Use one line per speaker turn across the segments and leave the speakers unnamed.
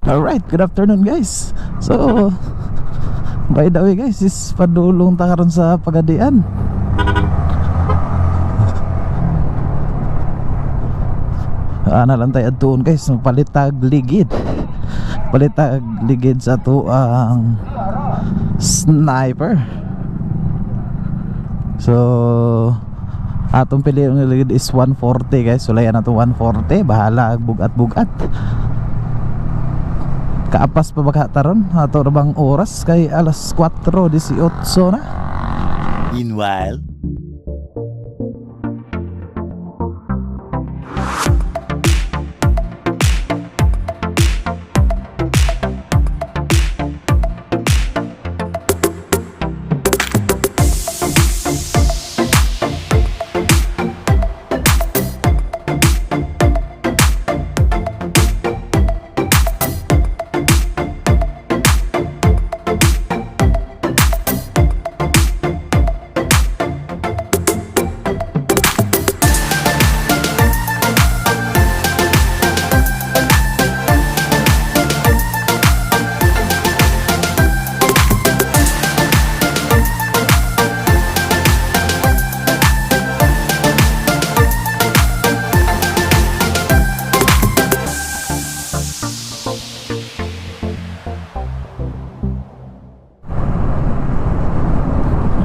Alright, good afternoon guys. So, by the way guys, is padulong ta karon sa Pagadian. Ana lang tayo adtuon guys, palitag ligid. Palitag ligid sa to ang sniper. So, atong pili ang ligid is 140 guys. Sulayan na to 140, bahala bugat-bugat. Kaapas pa baka taron ato ra bang oras kay alas 4:18 na.
Meanwhile,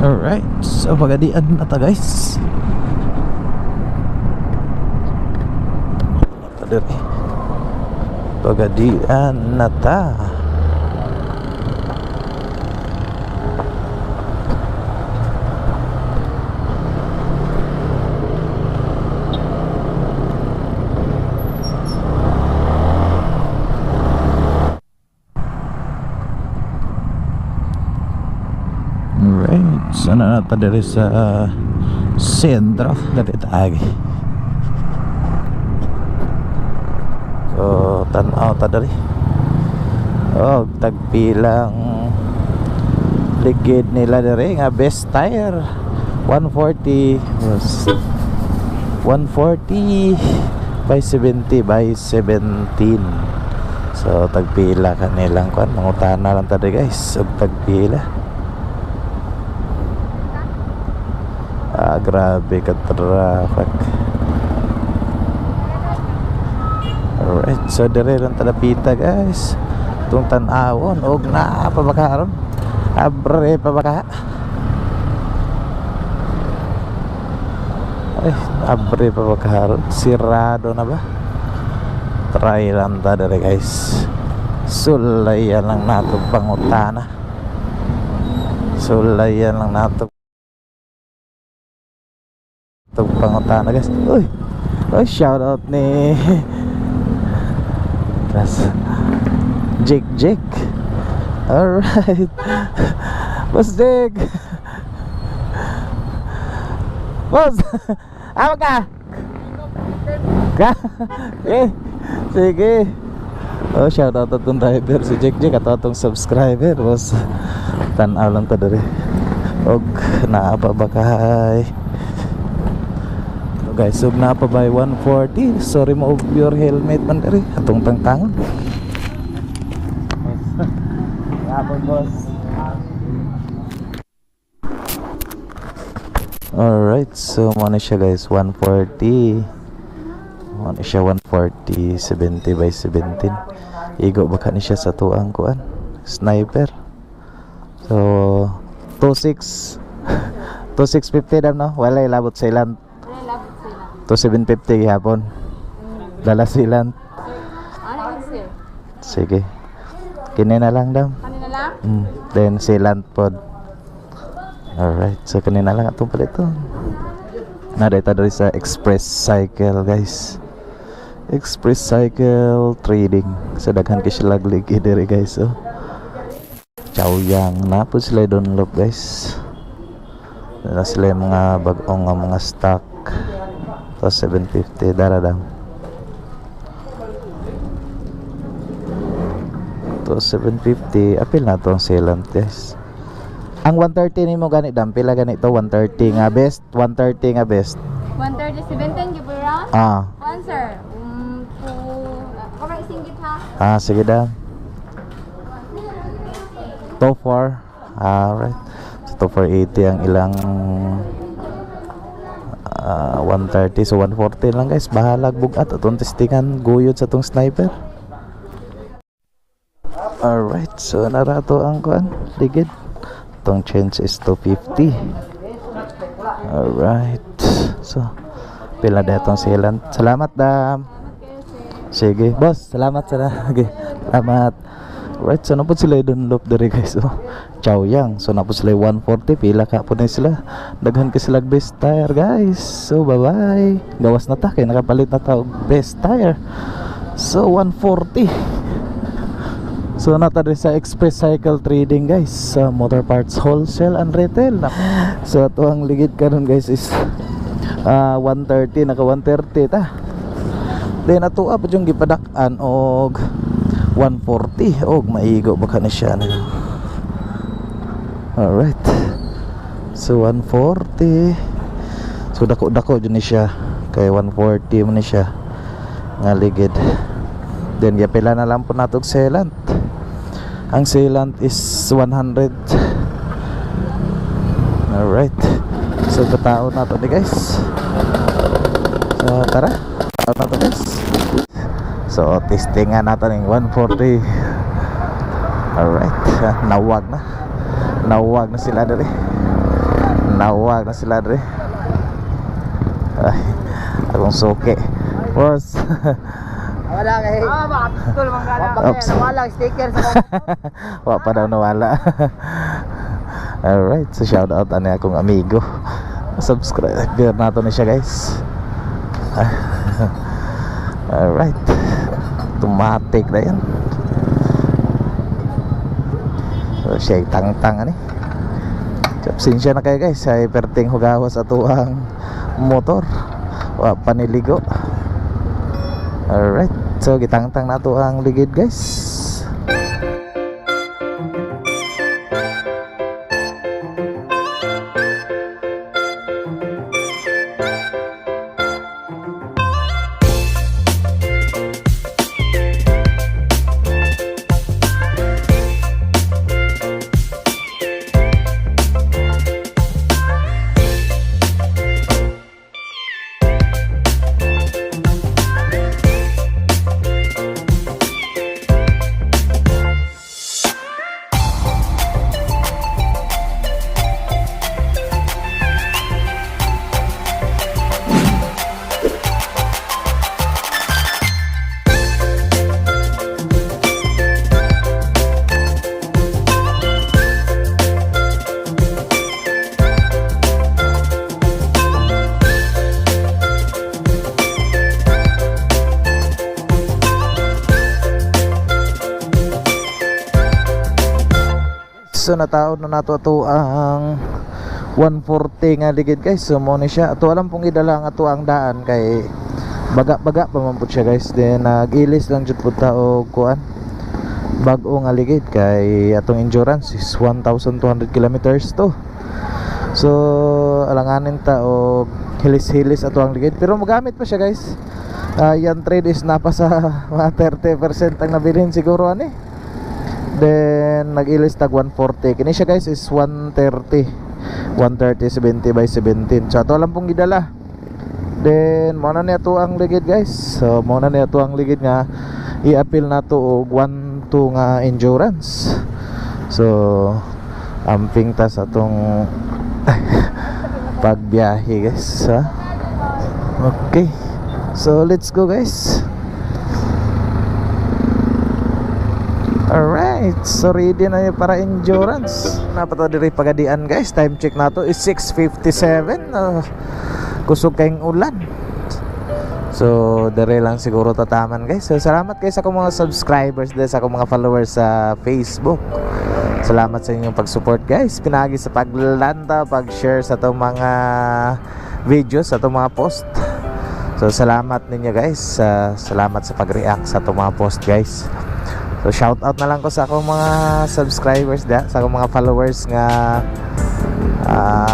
Alright, so Pagadian na ta guys. Pagadian na ta. Alright, sana na ta diri sa sentro dali taagi. So tan-aw ta diri. Oh, tagpilang ligid nila diri nga best tire 140 was 140 by 70 by 17. So tagpila kanilang kuan, mangutana lang ta diri guys, ug tagpila. Grabe ka traffic. Alright, so dire lang talapita guys. Itong tan-awon og na pabakaron. Abre pabaka. Ay, abre pabakaron. Sirado na ba? Try lang ta dire guys. Sulayan lang nato pangutana. Sulayan lang nato pangutana guys. Uy, oh, shout out ni Jake. Alright, Boss Jake. Boss, apa ka? Sige. Oh, shout out atong driver si Jake ato atong subscriber. Boss, tan-aw lang ta diri. Og naa pa ba kahay guys, sub na pa by 140. Sorry mo your helmet man diri atong tangtangon. Yapon boss. Alright, so mo na siya guys 140. Mo na siya 140 70 by 17. Igo baka ni siya sa tuang kuan sniper. So 26 2650 dam no. Wala labot sa ilan. To 750 gihapon. Dala silan. Sige. Kini na lang daw.
Kanina lang?
Then silan pod. Alright, so kanina lang atong palito. Nadita diri sa Express Cycle guys. Express Cycle Trading. Sa daghan kay sila lagi diri guys. So Chaoyang na po sila download guys. Na sila mga bag-ong mga stock. To 750 daradang. To 750 apil na to ang sealant guys. Ang 130 nimo gani dam pila gani to 130 nga best, 130 nga best.
130 17 give around?
Ah.
One sir. Parang isingit ha.
Ah sige dam. 2.4. Alright. So 2.480 ang ilang 130. So 140 lang guys. Bahalag bugat atong testingan guyod sa tong sniper. Alright. So narato ang kuan ligid. Tong change is 250. Alright. So pila datong sealant. Salamat dam. Sige, boss. Salamat sana. Okay. Salamat. Right, so napod sila Dunlop dere guys. So, Chow Yang. So napod sila 140 pila ka po na sila. Daghan ka sila best tire guys. So bye-bye. Gawas na ta kay nakapalit na ta og best tire. So 140. So nata diri sa Express Cycle Trading guys, sa motor parts wholesale and retail. So ato ang ligid karon guys is 130 naka 130 ta. Then ato pa yung gipadak-an og 140 og maigo baka na siya na. Alright. So 140. So dako-dako jud ni siya kay 140 man ni siya nga ligid. Then yapila na lang po nato og sealant. Ang sealant is 100. Alright. So katao na to guys. So tara, katao na to guys. So testingan natin yung 140. Alright. Nawag na. Nawag na sila dali. Nawag na sila dali. Ay, akong suki. Boss.
Wala kay. Betul manggala.
Oops.
Wala sticker sa
Wa pa daw nawala. Alright, so shout out ani akong amigo. Subscriber nato ni siya guys. Alright. Automatic na yan. So siya tang-tang ani. Sinsya na kayo guys, ay perting hugawas ato ang motor. Wa paniligo. Alright, so gitang-tang na to ang ligid guys. So nataon na nato ato ang 140 nga ligid guys. So mo ni siya. Ato alam pong idala ang ato ang daan kay baga-baga pa man pud siya guys. Then nag-ilis lang jud pud ta og kuan. Bag-o nga ligid kay atong endurance is 1,200 kilometers to. So alanganin ta og hilis-hilis ato ang ligid pero magamit pa siya guys. Yan trade is napa sa mga 30% ang nabilin siguro ani. Then nag-ilis tag 140. Kini siya guys is 130 70 by 17. So ato lang pong gidala. Then muna niya to ang ligid guys. So muna niya to ang ligid nga i-appeal na to og 1-2 nga endurance. So amping ta sa atong pagbiyahe guys ha? Okay. So let's go guys. Alright, so ready na yun para endurance. Napata diri pagadian guys. Time check na to is 6:57. Kusog kayong ulan. So dere lang siguro tataman guys. So salamat guys sa akong mga subscribers dahil sa akong mga followers sa Facebook. Salamat sa inyong pag-support guys. Pinagi sa paglanta, pag-share sa itong mga videos, sa itong mga post. So salamat ninyo guys. Salamat sa pag-react sa itong mga post guys. So shout out na lang ko sa akong mga subscribers da, sa akong mga followers nga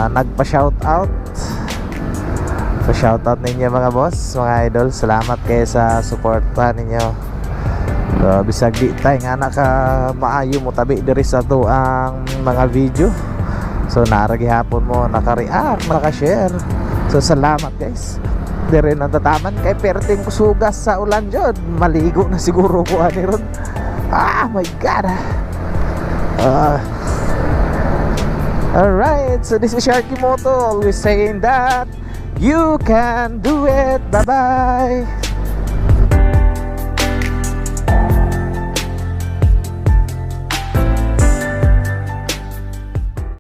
nagpa-shout out. So shout out ninyo mga boss, mga idol. Salamat kayo sa suporta ninyo. bisag di tay nga naka maayo mo tabi diri sa to ang mga video. So naragi hapon mo naka-react, naka-share. So salamat guys. Dire nang tataman kay perting kusugas sa ulan jud. Maligo na siguro ko ani ron. Ah my god. Alright, so this is Sharky Moto always saying that you can do it. Bye bye.